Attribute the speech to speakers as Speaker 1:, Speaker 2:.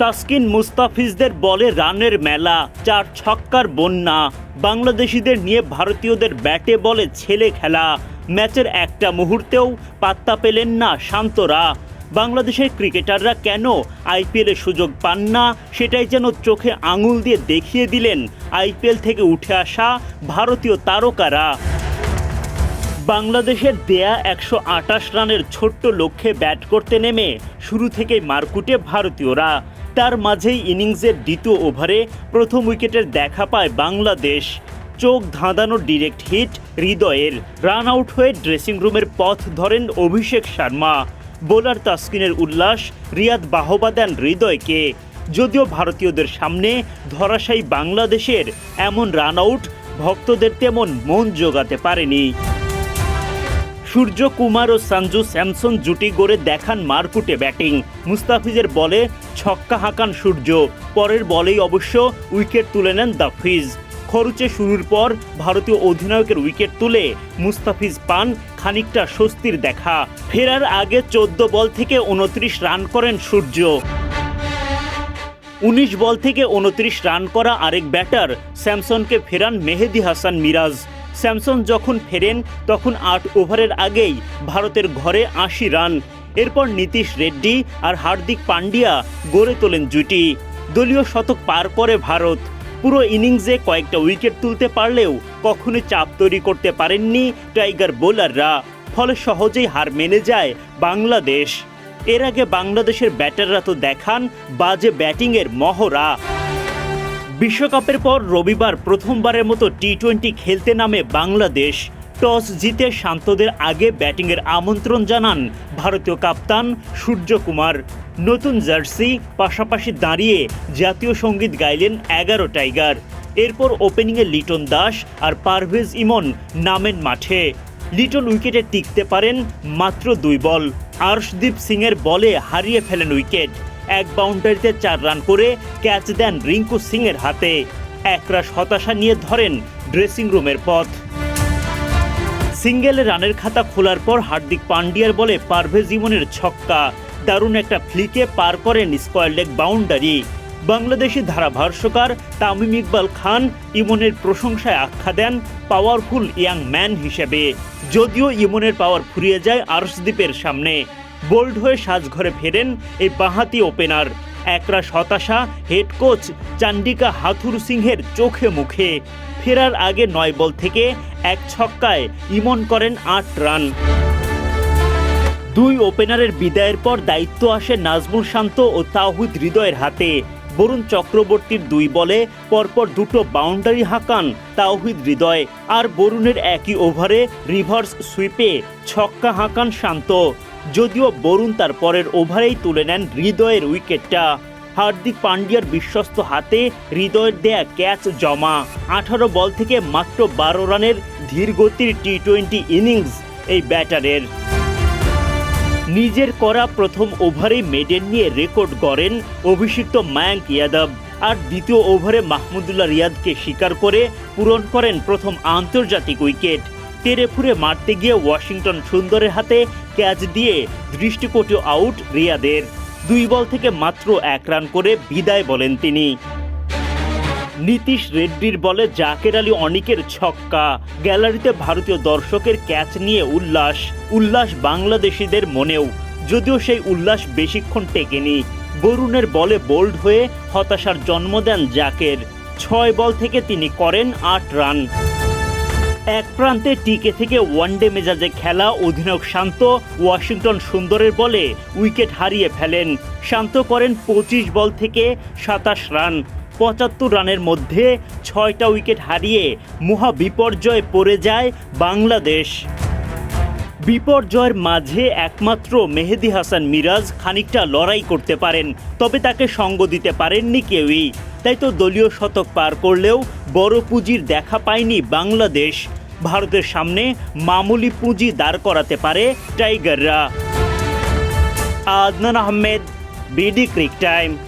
Speaker 1: তাসকিন মুস্তাফিজদের বলে রানের মেলা, 4 ছক্কার বন্যা। বাংলাদেশিদের নিয়ে ভারতীয়দের ব্যাটে বলে ছেলে খেলা। ম্যাচের একটা মুহূর্তেও পাত্তা পেলেন না শান্তরা। বাংলাদেশের ক্রিকেটাররা কেন আইপিএলে সুযোগ পান না, সেটাই যেন চোখে আঙুল দিয়ে দেখিয়ে দিলেন আইপিএল থেকে উঠে আসা ভারতীয় তারকারা। বাংলাদেশের দেয়া 128 রানের ছোট্ট লক্ষ্যে ব্যাট করতে নেমে শুরু থেকেই মারকুটে ভারতীয়রা। তার মাঝেই ইনিংসের দ্বিতীয় ওভারে প্রথম উইকেটের দেখা পায় বাংলাদেশ। চোখ ধাঁধানো ডিরেক্ট হিট হৃদয়ের, রান আউট হয়ে ড্রেসিং রুমের পথ ধরেন অভিষেক শর্মা। বোলার তাসকিনের উল্লাস, রিয়াদ বাহবা দেন হৃদয়কে। যদিও ভারতীয়দের সামনে ধরাশায়ী বাংলাদেশের এমন রান আউট ভক্তদের তেমন মন জোগাতে পারেনি। সূর্যকুমার ও সঞ্জু স্যামসন জুটি গড়ে দেখান মারকুটে ব্যাটিং। মুস্তাফিজের বলে ছক্কা হাঁকান সূর্য, পরের বলেই অবশ্য উইকেট তুলে নেন দাফিজ। খরুচে শুরুর পর ভারতীয় অধিনায়কের উইকেট তুলে মুস্তাফিজ পান খানিকটা স্বস্তির দেখা। ফেরার আগে 14 বল থেকে 29 রান করেন সূর্য। 19 বল থেকে 29 রান করা আরেক ব্যাটার স্যামসনকে ফেরান মেহেদী হাসান মিরাজ। স্যামসন যখন ফেরেন তখন 8 ওভারের আগেই ভারতের ঘরে 80 রান। এরপর নীতিশ রেড্ডি আর হার্দিক পান্ডিয়া গড়ে তোলেন জুটি। দলীয় শতক পার করে ভারত। পুরো ইনিংসে কয়েকটা উইকেট তুলতে পারলেও কখনোই চাপ তৈরি করতে পারেননি টাইগার বোলাররা। ফলে সহজেই হার মেনে যায় বাংলাদেশ। এর আগে বাংলাদেশের ব্যাটাররা তো দেখান বাজে ব্যাটিংয়ের মহড়া। বিশ্বকাপের পর রবিবার প্রথমবারের মতো টি-20 খেলতে নামে বাংলাদেশ। টস জিতে শান্তদের আগে ব্যাটিংয়ের আমন্ত্রণ জানান ভারতীয় কাপ্তান সূর্যকুমার। নতুন জার্সি পাশাপাশি দাঁড়িয়ে জাতীয় সঙ্গীত গাইলেন 11 টাইগার। এরপর ওপেনিংয়ে লিটন দাস আর পারভেজ ইমন নামেন মাঠে। লিটন উইকেটে টিকতে পারেন মাত্র 2 বল। আর্শদীপ সিংয়ের বলে হারিয়ে ফেলেন উইকেট। এক বাউন্ডারিতে 4 রান করে ক্যাচ দেন রিঙ্কু সিংয়ের হাতে। একরাশ হতাশা নিয়ে ধরেন ড্রেসিং রুমের পথ। সিঙ্গেলে রানের খাতা খোলার পর হার্দিক পান্ডিয়ার বলে পারভেজ ইমনের ছক্কা। দারুণ একটা ফ্লিকে পার করেন স্কয়ার লেগ বাউন্ডারি। বাংলাদেশি ধারাভাষ্যকার তামিম ইকবাল খান ইমনের প্রশংসায় আখ্যা দেন পাওয়ারফুল ইয়াং ম্যান হিসেবে। যদিও ইমনের পাওয়ার ফুরিয়ে যায় আর্শদীপের সামনে। বোল্ড হয়ে সাজঘরে ফেরেন এই বাঁহাতি ওপেনার। একরাশ হতাশা হেড কোচ চান্ডিকা হাথুর সিংহের চোখে মুখে। ফেরার আগে 9 বল থেকে 1 ছক্কায় ইমন করেন 8 রান। 2 ওপেনারের বিদায়ের পর দায়িত্ব আসে নাজমুল শান্ত ও তাওহিদ হৃদয়ের হাতে। বরুণ চক্রবর্তীর 2 বলে পরপর 2টো বাউন্ডারি হাঁকান তাওহিদ হৃদয়। আর বরুণের একই ওভারে রিভার্স সুইপে ছক্কা হাঁকান শান্ত। যদিও বরুণ তার পরের ওভারেই তুলে নেন হৃদয়ের উইকেটটা। হার্দিক পান্ডিয়ার বিশ্বস্ত হাতে হৃদয়ের দেয়া ক্যাচ জমা। 18 বল থেকে মাত্র 12 রানের ধীরগতির টি-20 ইনিংস এই ব্যাটারের। নিজের করা প্রথম ওভারেই মেডেন নিয়ে রেকর্ড গড়েন অভিষিক্ত মায়াঙ্ক যাদব। আর দ্বিতীয় ওভারে মাহমুদুল্লাহ রিয়াদকে শিকার করে পূরণ করেন প্রথম আন্তর্জাতিক উইকেট। তেরে ফুরে মারতে গিয়ে ওয়াশিংটন সুন্দরের হাতে ক্যাচ দিয়ে দৃষ্টিকটু আউট রিয়াদের। 2 বল থেকে মাত্র 1 রান করে বিদায় বলেন তিনি। নীতিশ রেড্ডির বলে জাকের আলী অনিকের ছক্কা। গ্যালারিতে ভারতীয় দর্শকের ক্যাচ নিয়ে উল্লাস বাংলাদেশিদের মনেও। যদিও সেই উল্লাস বেশিক্ষণ টেকেনি। বরুণের বলে বোল্ড হয়ে হতাশার জন্ম দেন জাকের। 6 বল থেকে তিনি করেন 8 রান। এক প্রান্তে টিকে থেকে ওয়ানডে মেজাজে খেলা অধিনায়ক শান্ত ওয়াশিংটন সুন্দরের বলে উইকেট হারিয়ে ফেলেন। শান্ত করেন 25 বল থেকে 27 রান। 75 রানের মধ্যে 6টা উইকেট হারিয়ে মহা বিপর্যয়ে পড়ে যায় বাংলাদেশ। বিপর্যয়ের মাঝে একমাত্র মেহেদী হাসান মিরাজ খানিকটা লড়াই করতে পারেন, তবে তাকে সঙ্গ দিতে পারেননি কেউই। তাই তো দলীয় শতক পার করলেও বড় পুঁজির দেখা পায়নি বাংলাদেশ। ভারতের সামনে মামুলি পুঁজি দাঁড় করাতে পারে টাইগাররা। Adnan Ahmed, BD cric time.